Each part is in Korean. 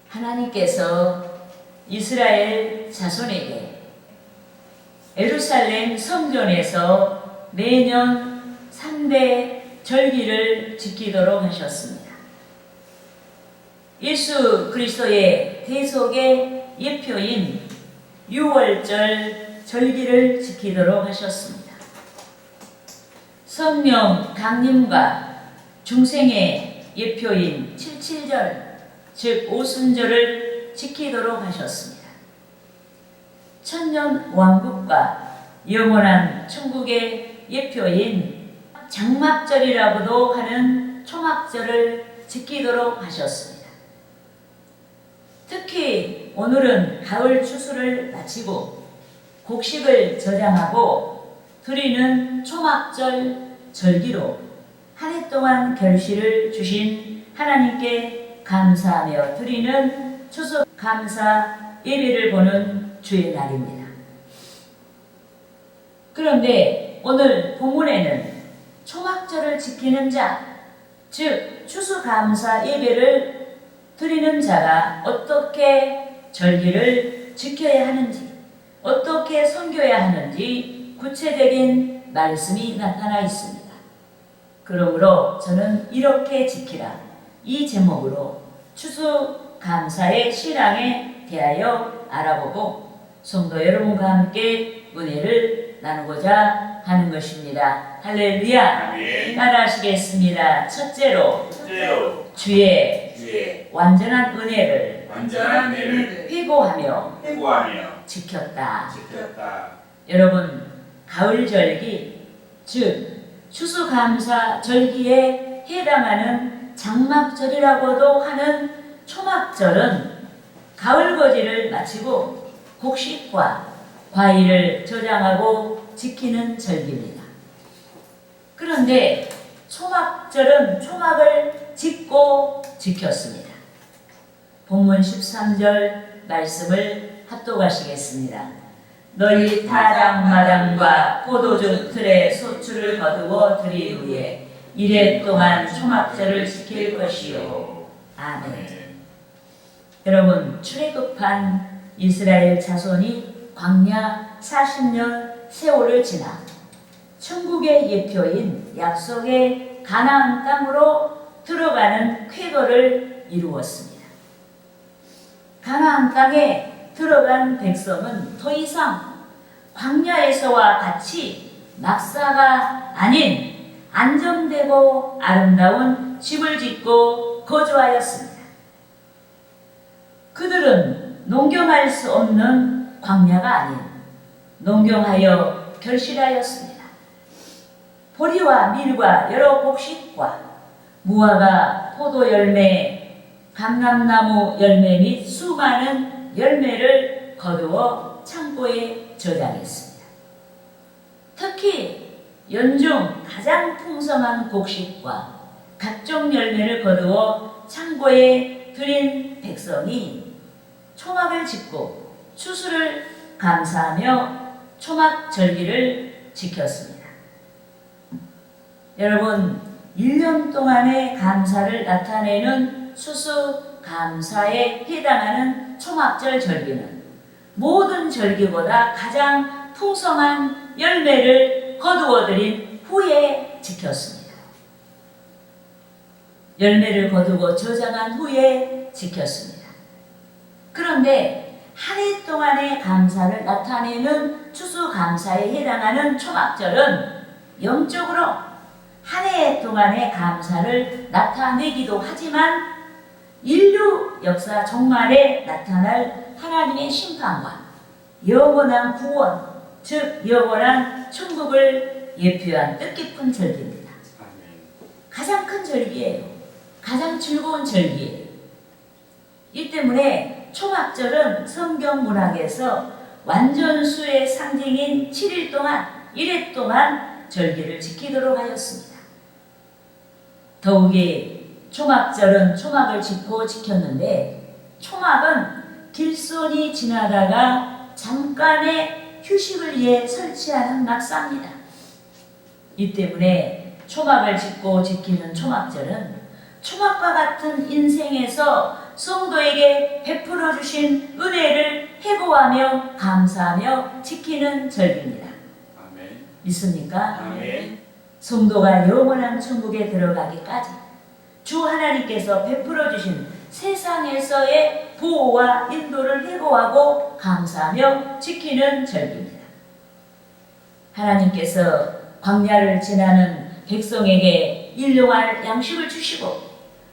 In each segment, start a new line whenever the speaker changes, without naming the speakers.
하나님께서 이스라엘 자손에게 예루살렘 성전에서 매년 3대 절기를 지키도록 하셨습니다. 예수 그리스도의 대속의 예표인 유월절 절기를 지키도록 하셨습니다. 성령 강림과 중생의 예표인 칠칠절, 즉 오순절을 지키도록 하셨습니다. 천년 왕국과 영원한 천국의 예표인 장막절이라고도 하는 초막절을 지키도록 하셨습니다. 특히 오늘은 가을 추수를 마치고 곡식을 저장하고 드리는 초막절 절기로 한 해 동안 결실을 주신 하나님께 감사하며 드리는 추수 감사 예배를 보는 주의 날입니다. 그런데 오늘 본문에는 초막절을 지키는 자, 즉 추수감사 예배를 드리는 자가 어떻게 절기를 지켜야 하는지, 어떻게 섬겨야 하는지 구체적인 말씀이 나타나 있습니다. 그러므로 저는 이렇게 지키라, 이 제목으로 추수감사의 신앙에 대하여 알아보고 성도 여러분과 함께 은혜를 나누고자 하는 것입니다. 할렐루야.
아멘.
따라하시겠습니다. 첫째로 주의 완전한 은혜를 회고하며 지켰다. 여러분, 가을절기, 즉 추수감사 절기에 해당하는 장막절이라고도 하는 초막절은 가을거지를 마치고 곡식과 과일을 저장하고 지키는 절기입니다. 그런데 초막절은 초막을 짓고 지켰습니다. 본문 13절 말씀을 합독하시겠습니다. 너희 타작마당과 포도주 틀에 소출을 거두어 드린 후에 이래 동안 초막절을 지킬 것이요. 아멘. 여러분, 출애굽한 이스라엘 자손이 광야 40년 세월을 지나 천국의 예표인 약속의 가나안 땅으로 들어가는 쾌거를 이루었습니다. 가나안 땅에 들어간 백성은 더 이상 광야에서와 같이 낙사가 아닌 안정되고 아름다운 집을 짓고 거주하였습니다. 그들은 농경할 수 없는 광야가 아닌 농경하여 결실하였습니다. 보리와 밀과 여러 곡식과 무화과, 포도 열매, 감람나무 열매 및 수많은 열매를 거두어 창고에 저장했습니다. 특히 연중 가장 풍성한 곡식과 각종 열매를 거두어 창고에 들인 백성이 초막을 짓고 추수를 감사하며 초막 절기를 지켰습니다. 여러분, 1년 동안의 감사를 나타내는 추수 감사에 해당하는 초막절 절기는 모든 절기보다 가장 풍성한 열매를 거두어들인 후에 지켰습니다. 열매를 거두고 저장한 후에 지켰습니다. 그런데 한 해 동안의 감사를 나타내는 추수감사에 해당하는 초막절은 영적으로 한 해 동안의 감사를 나타내기도 하지만 인류 역사 종말에 나타날 하나님의 심판과 영원한 구원, 즉 영원한 천국을 예표한 뜻깊은 절기입니다. 가장 큰 절기예요. 가장 즐거운 절기예요. 이 때문에 초막절은 성경 문학에서 완전수의 상징인 7일 동안, 1회 동안 절기를 지키도록 하였습니다. 더욱이 초막절은 초막을 짓고 지켰는데 초막은 길손이 지나다가 잠깐의 휴식을 위해 설치하는 낙사입니다. 이 때문에 초막을 짓고 지키는 초막절은 초막과 같은 인생에서 성도에게 베풀어 주신 은혜를 회고하며 감사하며 지키는 절기입니다.
아멘.
믿습니까?
아멘.
성도가 영원한 천국에 들어가기까지 주 하나님께서 베풀어 주신 세상에서의 보호와 인도를 회고하고 감사하며 지키는 절기입니다. 하나님께서 광야를 지나는 백성에게 일용할 양식을 주시고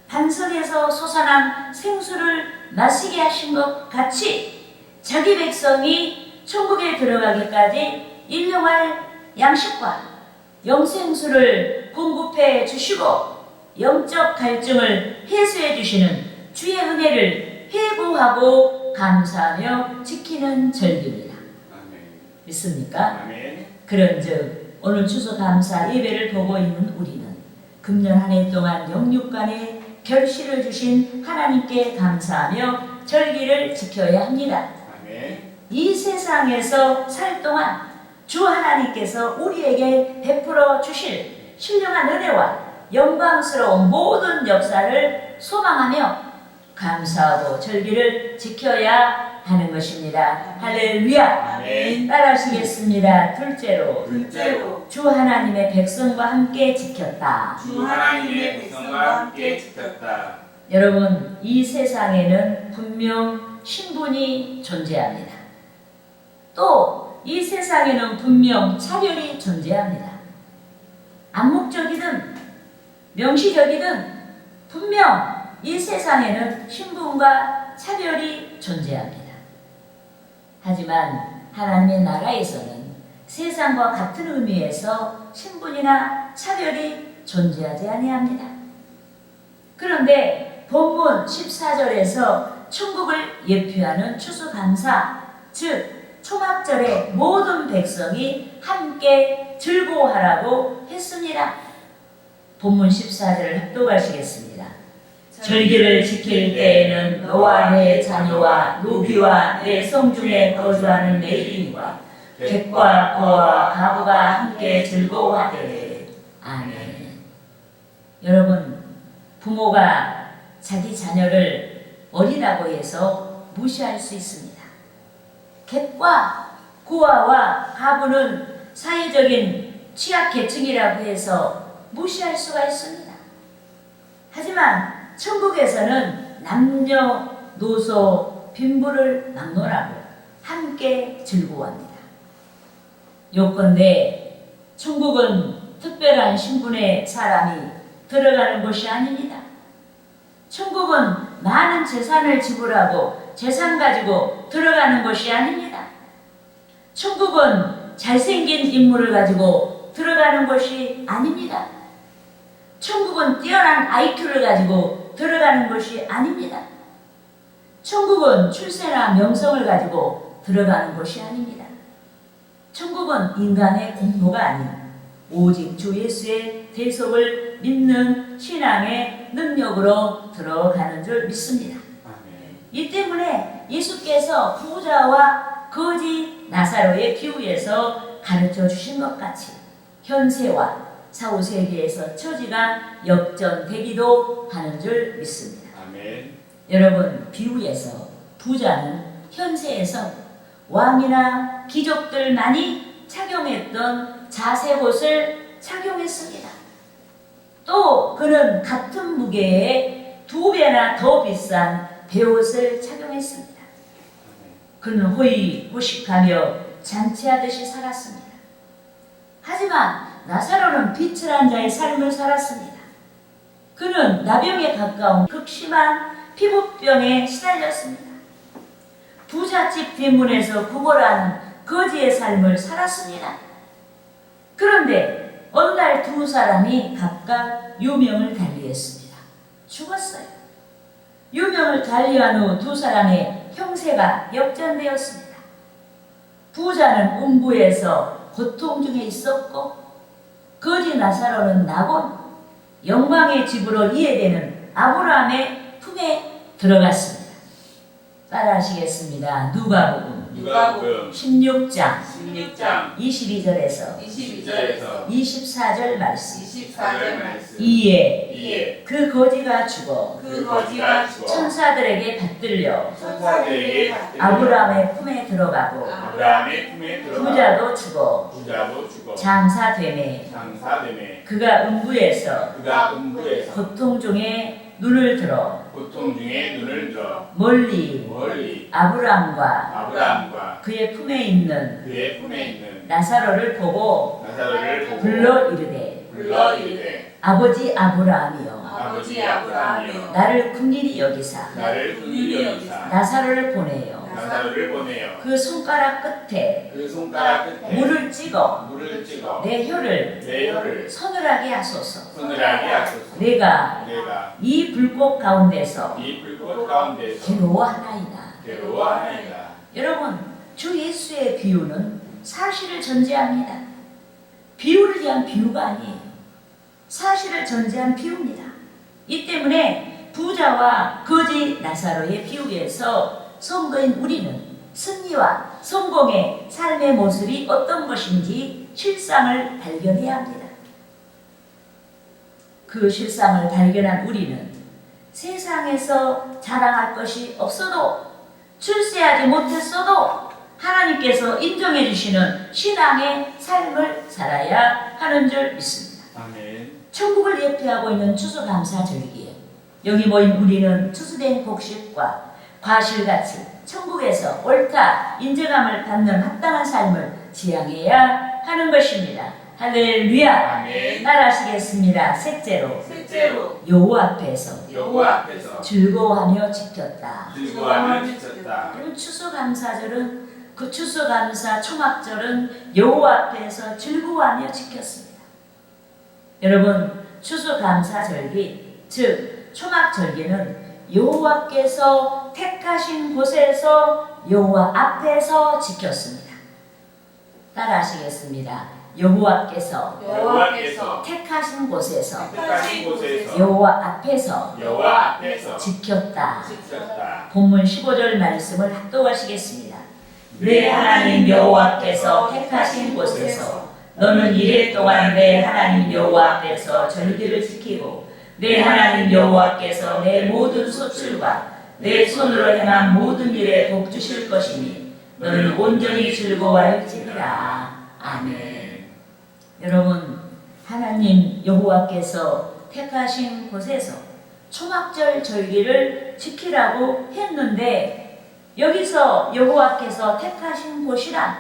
반석에서 솟아난 생수를 마시게 하신 것 같이 자기 백성이 천국에 들어가기까지 일용할 양식과 영생수를 공급해 주시고 영적 갈증을 해소해 주시는 주의 은혜를 회고하고 감사하며 지키는 절기입니다.
아멘.
믿습니까?
아멘.
그런즉 오늘 추수감사 예배를 보고 있는 우리는 금년 한 해 동안 영육간에 결실을 주신 하나님께 감사하며 절기를 지켜야 합니다.
아멘.
이 세상에서 살 동안 주 하나님께서 우리에게 베풀어 주실 신령한 은혜와 영광스러운 모든 역사를 소망하며 감사하고 절기를 지켜야 하는 것입니다. 할렐루야.
아멘.
따라하시겠습니다. 둘째로
둘째로
주 하나님의 백성과 함께 지켰다.
주 하나님의 백성과 함께 지켰다.
여러분, 이 세상에는 분명 신분이 존재합니다. 또 이 세상에는 분명 차별이 존재합니다. 암묵적이든 명시적이든 분명 이 세상에는 신분과 차별이 존재합니다. 하지만 하나님의 나라에서는 세상과 같은 의미에서 신분이나 차별이 존재하지 아니합니다. 그런데 본문 14절에서 천국을 예표하는 추수감사, 즉 초막절에 모든 백성이 함께 즐거워하라고 했습니다. 본문 14절을 합독하시겠습니다. 절기를 지킬 때에는 너와 내 자녀와 노비와 내 성중에 거주하는 내 이인과 객과 거와 가부가 함께 즐거워하되. 아멘. 여러분, 부모가 자기 자녀를 어리다고 해서 무시할 수 있습니다. 객과 고아와 가부는 사회적인 취약계층이라고 해서 무시할 수가 있습니다. 하지만 천국에서는 남녀노소 빈부를 막론하고 함께 즐거워합니다. 요컨대 천국은 특별한 신분의 사람이 들어가는 곳이 아닙니다. 천국은 많은 재산을 지불하고 재산 가지고 들어가는 곳이 아닙니다. 천국은 잘생긴 인물을 가지고 들어가는 곳이 아닙니다. 천국은 뛰어난 IQ를 가지고 들어가는 것이 아닙니다. 천국은 출세나 명성을 가지고 들어가는 것이 아닙니다. 천국은 인간의 공로가 아닌 오직 주 예수의 대속을 믿는 신앙의 능력으로 들어가는 줄 믿습니다.
아멘.
이 때문에 예수께서 부자와 거지 나사로의 비유에서 가르쳐 주신 것 같이 현세와 사후세계에서 처지가 역전되기도 하는 줄 믿습니다.
아멘.
여러분, 비유에서 부자는 현세에서 왕이나 귀족들만이 착용했던 자색옷을 착용했습니다. 또 그는 같은 무게의 2배나 더 비싼 베옷을 착용했습니다. 그는 호의호식하며 잔치하듯이 살았습니다. 하지만 나사로는 빛을 한 자의 삶을 살았습니다. 그는 나병에 가까운 극심한 피부병에 시달렸습니다. 부잣집 뒷문에서 구걸하는 거지의 삶을 살았습니다. 그런데 어느 날 두 사람이 각각 유명을 달리했습니다. 죽었어요. 유명을 달리한 후 두 사람의 형세가 역전되었습니다. 부자는 음부에서 고통 중에 있었고 거지 나사로는 낙원 영광의 집으로 이해되는 아브라함의 품에 들어갔습니다. 따라하시겠습니다. 누가복음
누가복음
16장
16장
22절에서
22절에서
24절 말씀.
24절 말씀.
이에 그 거지가 죽어
그 거지가 죽어
천사들에게 받들려
천사들에게 받들려
아브라함의 품에 들어가고
아브라함의 품에 들어가
부자도 죽어
부자도 죽어
장사되매
장사되매
그가 음부에서
그가 음부에서
고통 중에 눈을 들어
고통 중에 눈을 들어
멀리
멀리
아브라함과
아브라함과
그의 품에 있는
그의 품에 있는
나사로를 보고
나사로를 보고
불러 이르되
불러 이르되
아버지 아브라함이여
아버지 아브라함이여
나를 긍휼히 여기사
나를 긍휼히 여기사
나사로를 보내요
나사로를 보내어
그 손가락 끝에
그 손가락 끝에
물을 찍어
물을 찍어
내 혀를
내 혀를
서늘하게 하소서.
서늘하게 하소서.
내가
내가
이 불꽃 가운데서
이 불꽃 가운데서
괴로워하나이다.
괴로워하나이다.
여러분, 주 예수의 비유는 사실을 전제합니다. 비유를 위한 비유가 아니에요. 사실을 전제한 비유입니다. 이 때문에 부자와 거지 나사로의 비유에서 성도인 우리는 승리와 성공의 삶의 모습이 어떤 것인지 실상을 발견해야 합니다. 그 실상을 발견한 우리는 세상에서 자랑할 것이 없어도 출세하지 못했어도 하나님께서 인정해 주시는 신앙의 삶을 살아야 하는 줄 믿습니다.
아멘.
천국을 예표하고 있는 추수감사절기에 여기 모인 우리는 추수된 곡식과 과실같이 천국에서 옳다 인정함을 받는 합당한 삶을 지향해야 하는 것입니다. 할렐루야.
아멘.
따라하시겠습니다. 셋째로
셋째로
여호와 앞에서
여호와 앞에서
즐거워하며 지켰다.
즐거워하며 지켰다.
그럼 추수감사절은 그 추수감사 초막절은 여호와 앞에서 즐거워하며 지켰습니다. 여러분 추수감사절기 즉 초막절기는 여호와께서 택하신 곳에서 여호와 앞에서 지켰습니다. 따라하시겠습니다. 여호와께서
여호와께서
택하신 곳에서
택하신 곳에서
여호와 앞에서
여호와 앞에서
지켰다.
지켰다.
본문 15절 말씀을 합독하시겠습니다. 내 하나님 여호와께서 택하신 곳에서 너는 이래 동안 내 하나님 여호와 앞에서 절기를 지키고 내 하나님 여호와께서 내 모든 소출과 내 손으로 행한 모든 일에 복 주실 것이니 너는 온전히 즐거워할지니라. 아멘. 여러분 하나님 여호와께서 택하신 곳에서 초막절 절기를 지키라고 했는데 여기서 여호와께서 택하신 곳이란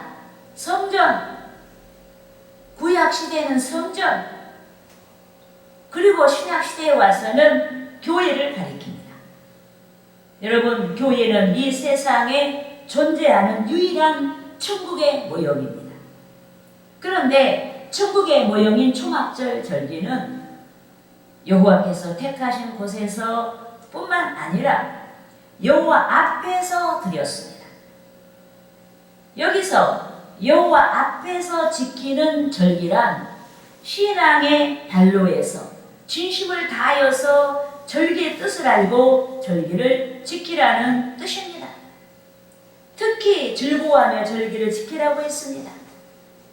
성전, 구약시대는 성전, 그리고 신약시대에 와서는 교회를 가리킵니다. 여러분 교회는 이 세상에 존재하는 유일한 천국의 모형입니다. 그런데 천국의 모형인 초막절 절기는 여호와께서 택하신 곳에서 뿐만 아니라 여호와 앞에서 드렸습니다. 여기서 여호와 앞에서 지키는 절기란 신앙의 발로에서 진심을 다하여서 절기의 뜻을 알고 절기를 지키라는 뜻입니다. 특히 즐거워하며 절기를 지키라고 했습니다.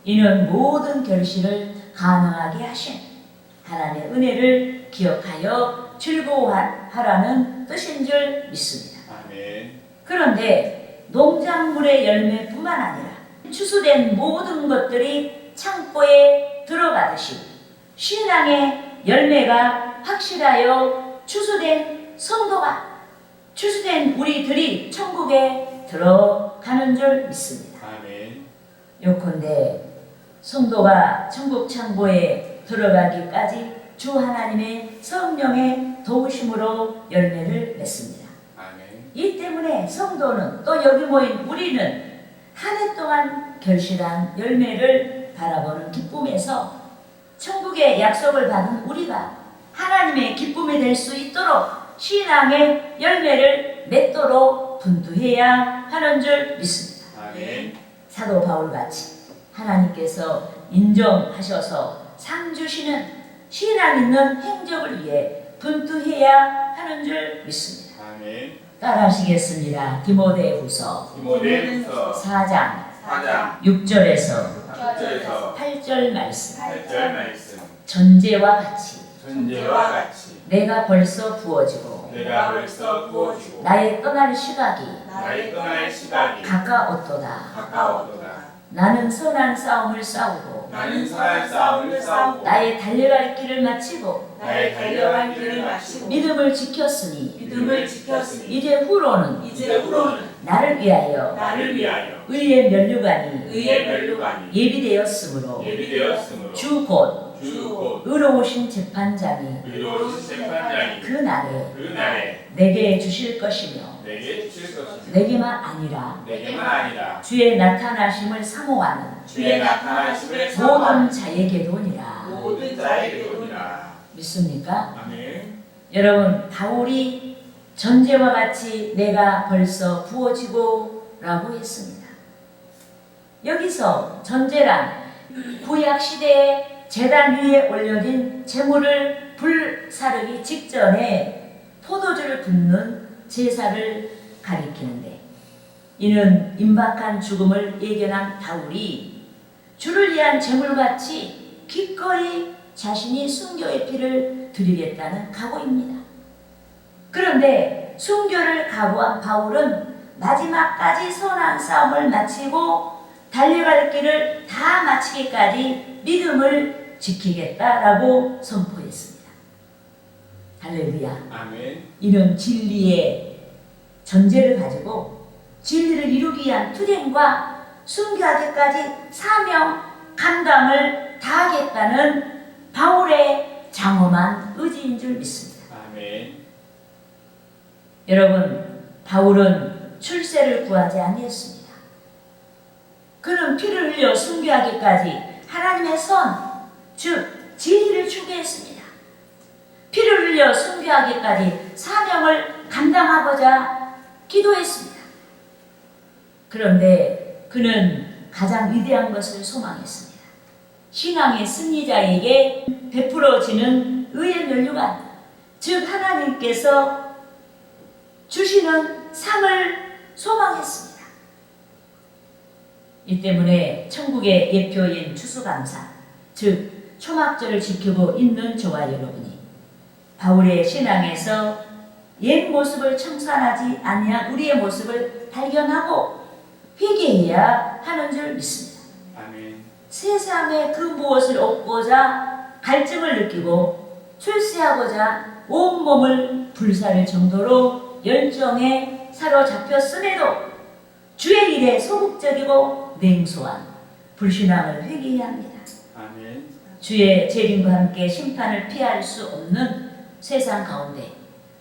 이는 모든 결실을 가능하게 하신 하나님의 은혜를 기억하여 즐거워하라는 뜻인 줄 믿습니다.
아멘.
그런데 농작물의 열매뿐만 아니라 추수된 모든 것들이 창고에 들어가듯이 신앙의 열매가 확실하여 추수된 성도가 추수된 우리들이 천국에 들어가는 줄 믿습니다.
아멘.
요컨대 성도가 천국 창고에 들어가기까지 주 하나님의 성령의 도우심으로 열매를 맺습니다.
아멘.
이 때문에 성도는 또 여기 모인 우리는 한 해 동안 결실한 열매를 바라보는 기쁨에서 천국의 약속을 받은 우리가 하나님의 기쁨이 될 수 있도록 신앙의 열매를 맺도록 분투해야 하는 줄 믿습니다.
아멘.
사도 바울같이 하나님께서 인정하셔서 상 주시는 신앙 있는 행적을 위해 분투해야 하는 줄 믿습니다.
아멘.
따라하시겠습니다. 디모데후서
디모데후서
4장
4장
6절에서
6절에서
8절 말씀.
8절 말씀.
전제와 같이
전제와 같이
내가 벌써 부어지고
내가 벌써 부어지고
나의 떠날 시각이
나의 떠날 시간이
가까웠도다.
가까웠도다.
나는 선한 싸움을 싸우고
나는 선한 싸움을 싸우고
나의 달려갈 길을 마치고
나의 달려갈 길을 마치고
믿음을 지켰으니
믿음을 지켰으니
이제 후로는
이제 후로는
나를 위하여
나를 위하여
의의 면류관이
의의 면류관이
예비되었으므로
예비되었으므로
주 곧
주 곧
의로우신 재판장이
의로우신 재판장이
그날에
그날에
내게 주실 것이며
내게 주실 것이며
내게만 아니라
내게만 아니라
주의 나타나심을 사모하는
주의 나타나심을
모든
사모하는
자에게도니라.
모든 자에게로니라.
믿습니까?
아멘.
여러분, 바울이 전제와 같이 내가 벌써 부어지고 라고 했습니다. 여기서 전제란 구약 시대에 제단 위에 올려진 제물을 불사르기 직전에 포도주를 붓는 제사를 가리키는데, 이는 임박한 죽음을 예견한 바울이 주를 위한 제물같이 기꺼이 자신이 순교의 피를 드리겠다는 각오입니다. 그런데 순교를 각오한 바울은 마지막까지 선한 싸움을 마치고 달려갈 길을 다 마치기까지 믿음을 지키겠다라고 선포했습니다. 할렐루야.
아멘.
이는 진리의 전제를 가지고 진리를 이루기 위한 투쟁과 순교하기까지 사명 감당을 다하겠다는 바울의 장엄한 의지인 줄 믿습니다.
아멘.
여러분, 바울은 출세를 구하지 아니했습니다. 그는 피를 흘려 순교하기까지 하나님의 선, 즉 진리를 추구했습니다. 피를 흘려 순교하기까지 사명을 감당하고자 기도했습니다. 그런데 그는 가장 위대한 것을 소망했습니다. 신앙의 승리자에게 베풀어지는 의의 면류관, 즉 하나님께서 주시는 상을 소망했습니다. 이 때문에 천국의 예표인 추수감사, 즉 초막절을 지키고 있는 저와 여러분이 바울의 신앙에서 옛 모습을 청산하지 아니한 우리의 모습을 발견하고 회개해야 하는 줄 믿습니다.
아멘.
세상에 그 무엇을 얻고자 갈증을 느끼고 출세하고자 온몸을 불사를 정도로 열정에 사로잡혔음에도 주의 일에 소극적이고 냉소한 불신앙을 회개해야 합니다.
아멘.
주의 재림과 함께 심판을 피할 수 없는 세상 가운데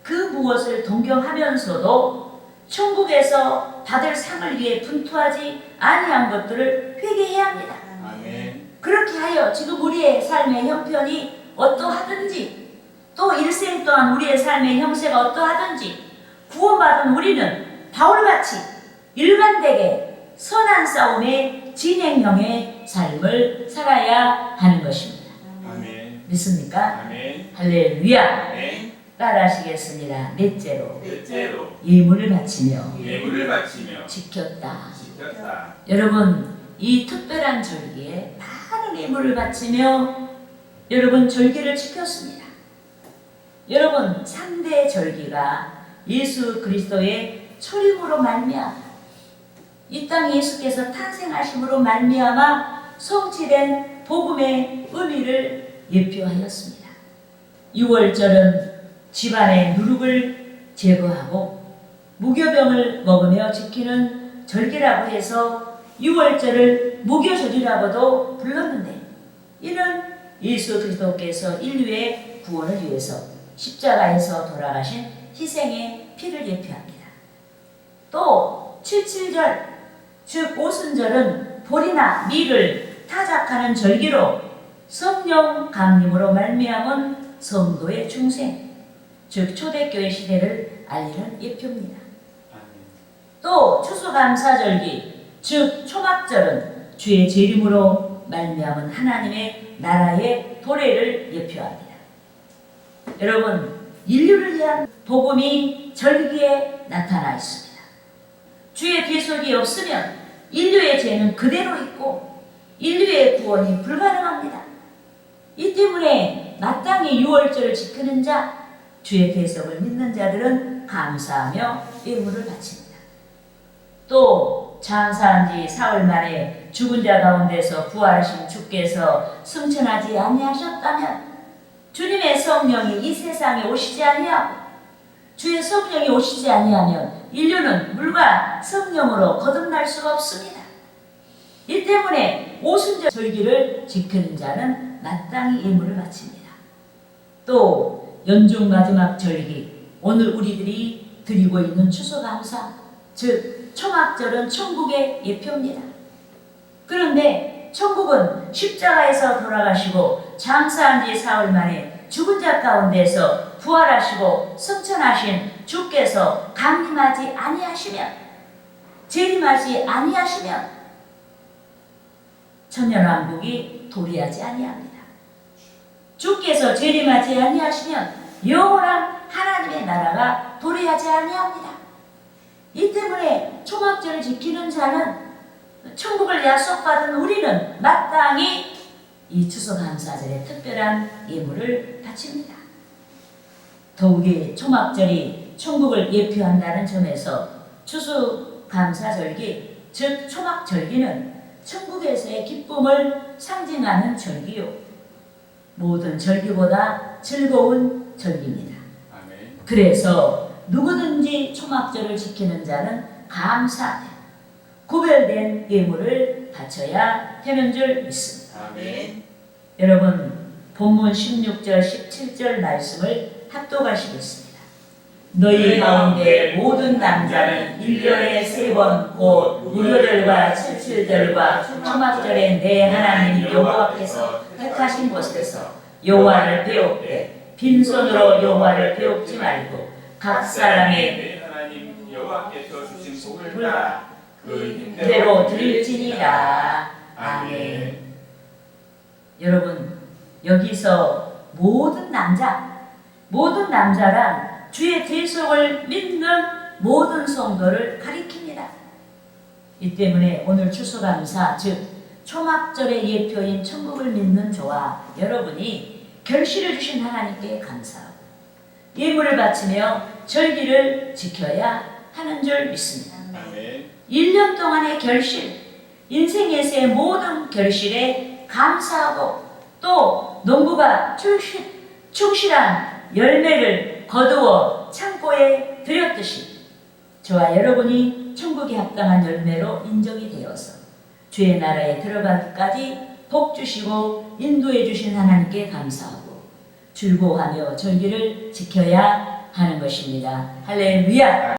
그 무엇을 동경하면서도 천국에서 받을 상을 위해 분투하지 아니한 것들을 회개해야 합니다.
아멘.
그렇게 하여 지금 우리의 삶의 형편이 어떠하든지 또 일생 동안 우리의 삶의 형세가 어떠하든지 구원받은 우리는 바울같이 일관되게 선한 싸움의 진행형의 삶을 살아야 하는 것입니다.
아멘.
믿습니까?
아멘.
할렐루야.
아멘.
따라하시겠습니다. 넷째로
넷째로
예물을 바치며
예물을 바치며
지켰다.
지켰다.
여러분, 이 특별한 절기에 많은 예물을 바치며 여러분 절기를 지켰습니다. 여러분, 3대 절기가 예수 그리스도의 초림으로 말미암아 이 땅에 예수께서 탄생하심으로 말미암아 성취된 복음의 의미를 예표하였습니다. 6월절은 집안의 누룩을 제거하고 무교병을 먹으며 지키는 절기라고 해서 6월절을 무교절이라고도 불렀는데, 이는 예수 그리스도께서 인류의 구원을 위해서 십자가에서 돌아가신 희생의 피를 예표합니다. 또 77절, 즉 오순절은 보리나 밀을 타작하는 절기로 성령 강림으로 말미암은 성도의 중생, 즉 초대교회 시대를 알리는 예표입니다.
아멘.
또 추수감사절기, 즉 초막절은 주의 재림으로 말미암은 하나님의 나라의 도래를 예표합니다. 여러분, 인류를 위한 복음이 절기에 나타나 있습니다. 주의 계속이 없으면 인류의 죄는 그대로 있고 인류의 구원이 불가능합니다. 이 때문에 마땅히 유월절을 지키는 자, 주의 계속을 믿는 자들은 감사하며 예물을 바칩니다. 또 장사한 지 사흘 만에 죽은 자 가운데서 부활하신 주께서 승천하지 아니하셨다면 주님의 성령이 이 세상에 오시지 아니하고 주의 성령이 오시지 아니하면 인류는 물과 성령으로 거듭날 수가 없습니다. 이 때문에 오순절 절기를 지키는 자는 마땅히 예물을 바칩니다. 또 연중 마지막 절기, 오늘 우리들이 드리고 있는 추수감사, 즉 초막절은 천국의 예표입니다. 그런데 천국은 십자가에서 돌아가시고 장사한 지 사흘 만에 죽은 자 가운데서 부활하시고 승천하신 주께서 강림하지 아니하시면, 재림하지 아니하시면 천년왕국이 도래하지 아니합니다. 주께서 재림하지 아니하시면 영원한 하나님의 나라가 도래하지 아니합니다. 이 때문에 초막절을 지키는 자는, 천국을 약속받은 우리는 마땅히 이 추수감사절에 특별한 예물을 바칩니다. 더욱이 초막절이 천국을 예표한다는 점에서 추수감사절기, 즉 초막절기는 천국에서의 기쁨을 상징하는 절기요, 모든 절기보다 즐거운 절기입니다.
아멘.
그래서 누구든지 초막절을 지키는 자는 감사하며 구별된 예물을 바쳐야 되는 줄 믿습니다.
아멘.
여러분, 본문 16절 17절 말씀을 합독하시겠습니다. 너희 가운데 모든 남자는 1년에 3번 곧 무료절과 칠칠절과 초막절에 내 하나님 여호와께서 택하신 곳에서 여호와를 배웁되 빈손으로 여호와를 배웁지 말고 각 사람의
내 하나님 여호와께서 주신 복을 따라 그
힘대로 드릴지니라.
아멘.
여러분, 여기서 모든 남자란 주의 계속을 믿는 모든 성도를 가리킵니다. 이 때문에 오늘 추수감사, 즉 초막절의 예표인 천국을 믿는 저와 여러분이 결실을 주신 하나님께 감사하고 예물을 바치며 절기를 지켜야 하는 줄 믿습니다.
아멘.
1년 동안의 결실, 인생에서의 모든 결실에 감사하고 또 농부가 충실한 열매를 거두어 창고에 들였듯이 저와 여러분이 천국에 합당한 열매로 인정이 되어서 주의 나라에 들어가기까지 복 주시고 인도해 주신 하나님께 감사하고 즐거워하며 절기를 지켜야 하는 것입니다. 할렐루야!